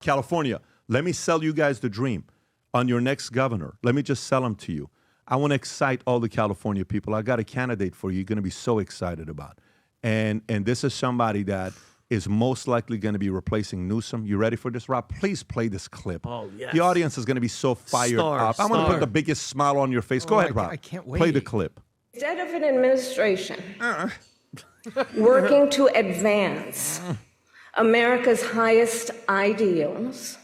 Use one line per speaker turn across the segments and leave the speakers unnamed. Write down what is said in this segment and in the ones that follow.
California, let me sell you guys the dream on your next governor. Let me just sell them to you. I want to excite all the California people. I got a candidate for you you're going to be so excited about. And this is somebody that is most likely going to be replacing Newsom. You ready for this, Rob? Please play this clip.
Oh, yes.
The audience is going to be so fired up. I'm going to put the biggest smile on your face. Go ahead, Rob.
I can't wait.
Play the clip.
Instead of an administration working to advance America's highest ideals,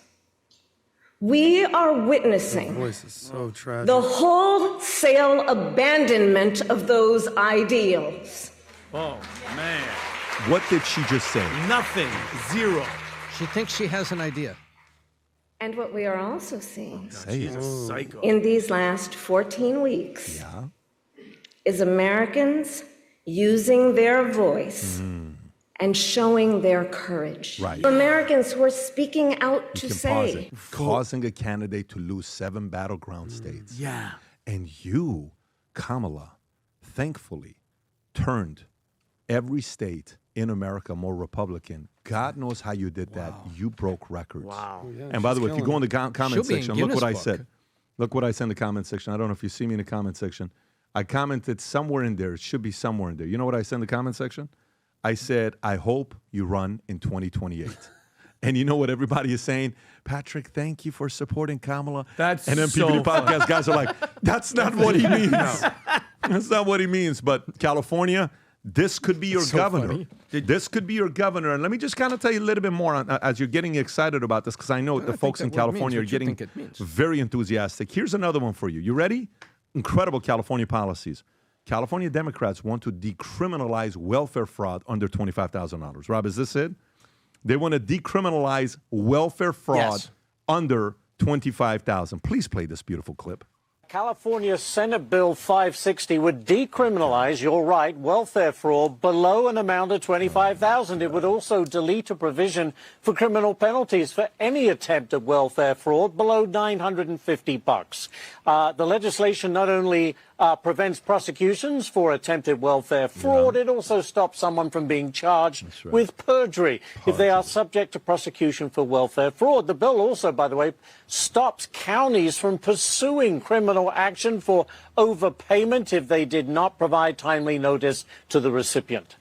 we are witnessing
Voice is so tragic.
the wholesale abandonment of those ideals.
Oh, man.
What did she just say?
Nothing. Zero.
She thinks she has an idea.
And what we are also seeing
Say
She's
it.
a psycho.
in these last 14 weeks is Americans using their voice and showing their courage.
Right.
Americans who are speaking out to
You can pause
say,
it. Causing a candidate to lose 7 battleground states.
Yeah.
And you, Kamala, thankfully turned every state in America more Republican. God knows how you did that. You broke records.
Wow.
And by the way, if you go in the comment
She'll be in
section, look what I
Guinness
said.
Book.
Look what I said in the comment section. I don't know if you see me in the comment section. I commented somewhere in there. It should be somewhere in there. You know what I said in the comment section? I said, I hope you run in 2028. And you know what everybody is saying? Patrick, thank you for supporting Kamala.
That's
and then
so
PBD Podcast guys are like, that's not what he means. That's not what he means. But California, this could be your governor. This could be your governor. And let me just kind of tell you a little bit more as you're getting excited about this, because I know the folks in California are getting very enthusiastic. Here's another one for you. You ready? Incredible California policies. California Democrats want to decriminalize welfare fraud under $25,000. Rob, is this it? They want to decriminalize welfare fraud under $25,000. Please play this beautiful clip.
California Senate Bill 560 would decriminalize, you're right, welfare fraud below an amount of $25,000. It would also delete a provision for criminal penalties for any attempt at welfare fraud below $950. The legislation not only prevents prosecutions for attempted welfare fraud, it also stops someone from being charged with perjury if they are subject to prosecution for welfare fraud. The bill also, by the way, stops counties from pursuing criminal action for overpayment if they did not provide timely notice to the recipient.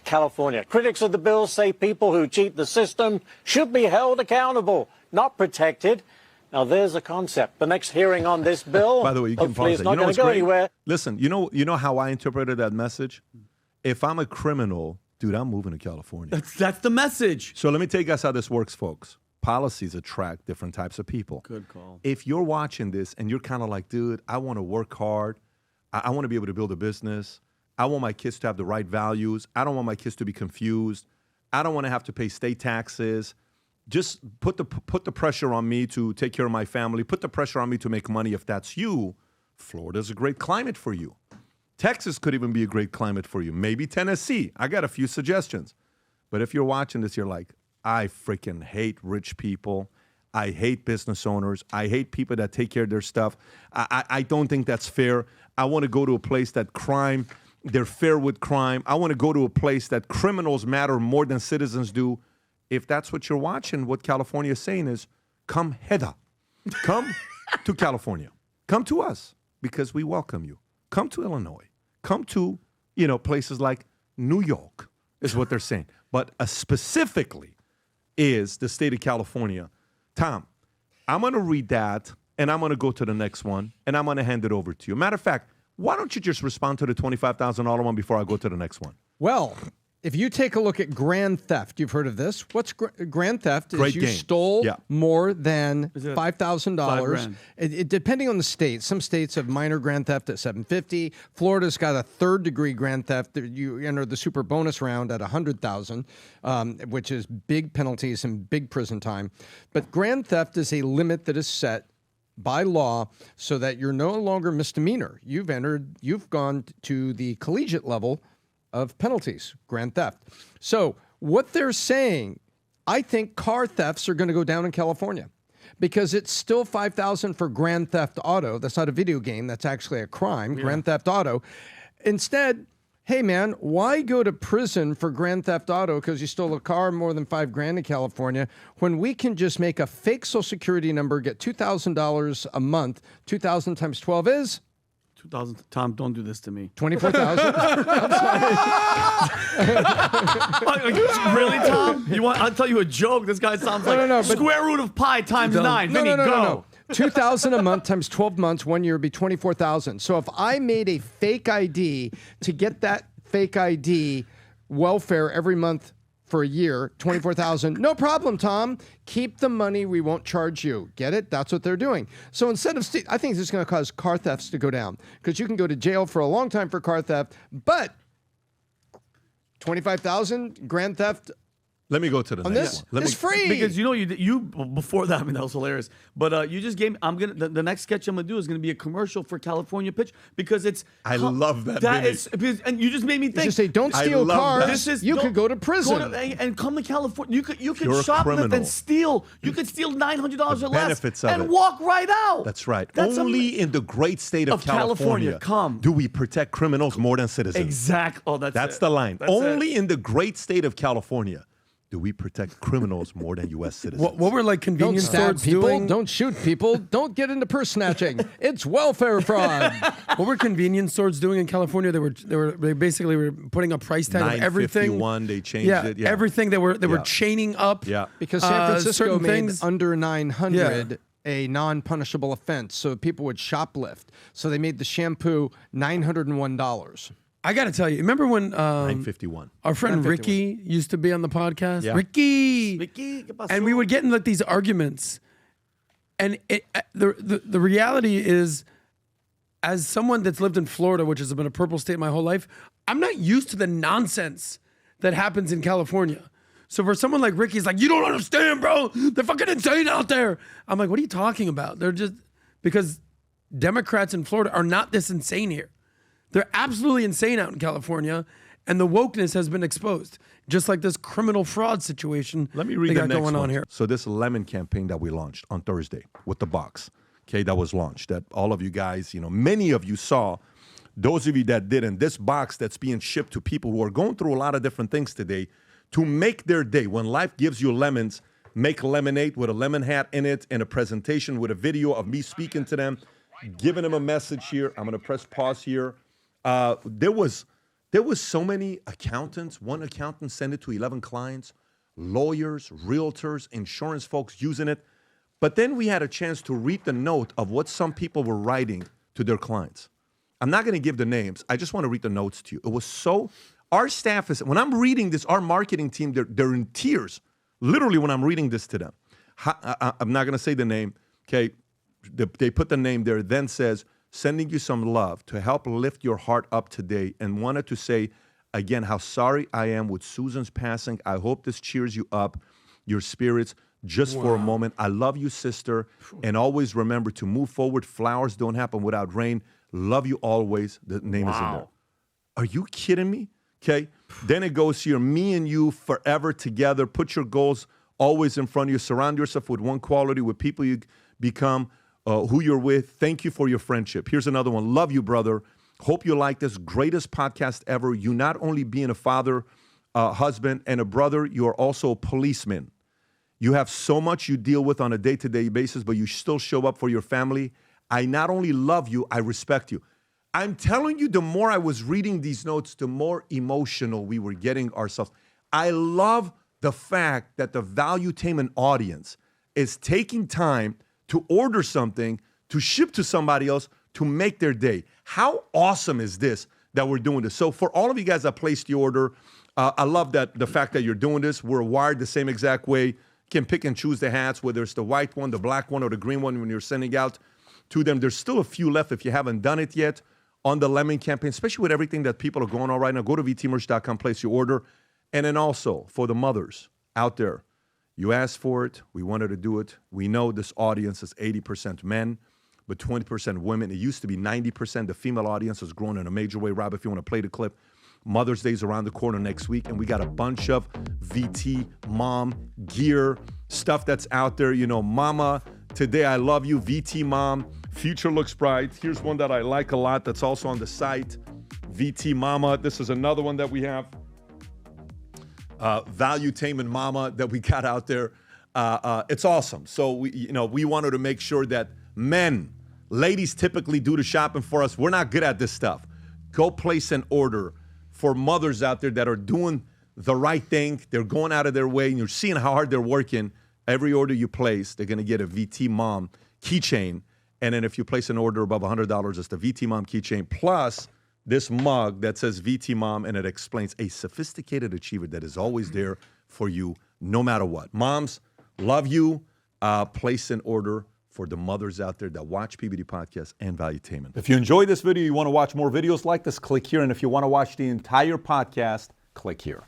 California. Critics of the bill say people who cheat the system should be held accountable, not protected. Now, there's a concept. The next hearing on this bill,
by the way, you can
hopefully
pause
it's
it.
not
You know
going
what's
to go
great?
anywhere.
Listen, you know how I interpreted that message? If I'm a criminal, dude, I'm moving to California.
That's the message.
So let me tell you guys how this works, folks. Policies attract different types of people.
Good call.
If you're watching this and you're kind of like, dude, I want to work hard. I want to be able to build a business. I want my kids to have the right values. I don't want my kids to be confused. I don't want to have to pay state taxes. Just put the pressure on me to take care of my family. Put the pressure on me to make money. If that's you, Florida's a great climate for you. Texas could even be a great climate for you. Maybe Tennessee. I got a few suggestions. But if you're watching this, you're like, I freaking hate rich people. I hate business owners. I hate people that take care of their stuff. I don't think that's fair. I want to go to a place that they're fair with crime. I want to go to a place that criminals matter more than citizens do. If that's what you're watching, what California is saying is, come hither. Come to California. Come to us because we welcome you. Come to Illinois. Come to, places like New York is what they're saying. But specifically is the state of California. Tom, I'm going to read that, and I'm going to go to the next one, and I'm going to hand it over to you. Matter of fact, why don't you just respond to the $25,000 one before I go to the next one?
Well, if you take a look at grand theft, you've heard of this. What's grand theft? Is
Great
you
game.
stole
Yeah.
more than
Is it
$5,000. Depending on the state, some states have minor grand theft at $750. Florida's got a third-degree grand theft. You enter the super bonus round at $100,000, which is big penalties and big prison time. But grand theft is a limit that is set by law so that you're no longer misdemeanor. You've gone to the collegiate level of penalties, grand theft. So what they're saying, I think car thefts are going to go down in California because it's still $5,000 for grand theft auto. That's not a video game. That's actually a crime, grand theft auto. Instead, hey man, why go to prison for grand theft auto because you stole a car more than $5,000 in California when we can just make a fake Social Security number, get $2,000 a month? 2,000 times 12 is
2,000. Tom, don't do this to me.
24,000.
Really, Tom? You want? I'll tell you a joke. This guy sounds like
no, but-
square root of pi times 9. Vinny, go.
No. 2,000 a month times 12 months, 1 year would be 24,000. So if I made a fake ID to get that fake ID welfare every month for a year, 24,000, no problem, Tom. Keep the money. We won't charge you. Get it? That's what they're doing. So instead of, I think this is going to cause car thefts to go down because you can go to jail for a long time for car theft, but 25,000 grand theft
Let me go to the
on
next
this
one. Let
is
me,
free.
Because you before that, I mean, that was hilarious. But you just gave me. I'm gonna the next sketch I'm gonna do is gonna be a commercial for California Pitch because it's.
I love that,
That
Vinny.
is, because, and you just made me think.
just say, don't
I
steal
love
cars.
that.
This is,
You
don't-
could go to prison.
and come to California. You could
You're a
shoplift
criminal.
and steal. You could steal $900 or less
benefits of
and
it.
walk right out.
That's right.
That's
Only in the great state of
of California, come.
do we protect criminals more than citizens.
Exact. Oh,
That's
it.
the line.
That's
Only
it.
in the great state of California do we protect criminals more than U.S. citizens.
What were like
Don't
convenience
stab
stores
people.
doing?
Don't shoot people. Don't get into purse snatching. It's welfare fraud.
What were convenience stores doing in California? They basically were putting a price tag on everything.
$9.51, they changed it. Yeah.
Everything they were
Yeah.
chaining up.
Yeah.
Because San Francisco
certain
made
things.
under 900
Yeah.
a non-punishable offense, so people would shoplift. So they made the shampoo $901.
I got to tell you, remember when
$9.51.
our friend Ricky used to be on the podcast?
Yeah.
Ricky,
¿qué pasó?
and we would get in like these arguments, and the reality is, as someone that's lived in Florida, which has been a purple state my whole life, I'm not used to the nonsense that happens in California. So for someone like Ricky, he's like, you don't understand, bro. They're fucking insane out there. I'm like, what are you talking about? They're just, because Democrats in Florida are not this insane here. They're absolutely insane out in California, and the wokeness has been exposed, just like this criminal fraud situation
Let me read
they
the
got
next
going
one.
on here.
So this lemon campaign that we launched on Thursday with the box, okay, that was launched, that all of you guys, many of you saw. Those of you that didn't, this box that's being shipped to people who are going through a lot of different things today to make their day. When life gives you lemons, make lemonade with a lemon hat in it and a presentation with a video of me speaking to them, giving them a message here. I'm going to press pause here. There was so many accountants. One accountant sent it to 11 clients, lawyers, realtors, insurance folks using it. But then we had a chance to read the note of what some people were writing to their clients. I'm not going to give the names. I just want to read the notes to you. It was so, our staff is, when I'm reading this, our marketing team, they're in tears, literally when I'm reading this to them. I'm not going to say the name, okay? They put the name there, then says, sending you some love to help lift your heart up today, and wanted to say again how sorry I am with Susan's passing. I hope this cheers you up, your spirits, just for a moment. I love you, sister, and always remember to move forward. Flowers don't happen without rain. Love you always. The name is in there. Are you kidding me? Okay. Then it goes here, me and you forever together. Put your goals always in front of you. Surround yourself with one quality, with people you become, who you're with. Thank you for your friendship. Here's another one. Love you, brother. Hope you like this. Greatest podcast ever. You not only being a father, husband, and a brother, you are also a policeman. You have so much you deal with on a day-to-day basis, but you still show up for your family. I not only love you, I respect you. I'm telling you, the more I was reading these notes, the more emotional we were getting ourselves. I love the fact that the Valuetainment audience is taking time to order something, to ship to somebody else, to make their day. How awesome is this that we're doing this? So for all of you guys that placed the order, I love that the fact that you're doing this. We're wired the same exact way. You can pick and choose the hats, whether it's the white one, the black one, or the green one when you're sending out to them. There's still a few left if you haven't done it yet on the lemon campaign, especially with everything that people are going on right now. Go to vtmerch.com, place your order. And then also for the mothers out there, you asked for it. We wanted to do it. We know this audience is 80% men, but 20% women. It used to be 90%. The female audience has grown in a major way. Rob, if you want to play the clip. Mother's Day is around the corner next week, and we got a bunch of VT mom gear, stuff that's out there. You know, mama, today I love you, VT mom, future looks bright. Here's one that I like a lot that's also on the site. VT Mama. This is another one that we have. Valuetainment Mama that we got out there. It's awesome. So we wanted to make sure that ladies typically do the shopping for us. We're not good at this stuff. Go place an order for mothers out there that are doing the right thing. They're going out of their way, and you're seeing how hard they're working. Every order you place, they're going to get a VT Mom keychain. And then if you place an order above $100, it's the VT Mom keychain plus this mug that says VT Mom, and it explains a sophisticated achiever that is always there for you no matter what. Moms, love you. Place an order for the mothers out there that watch PBD Podcast and Valuetainment. If you enjoyed this video, you want to watch more videos like this, click here. And if you want to watch the entire podcast, click here.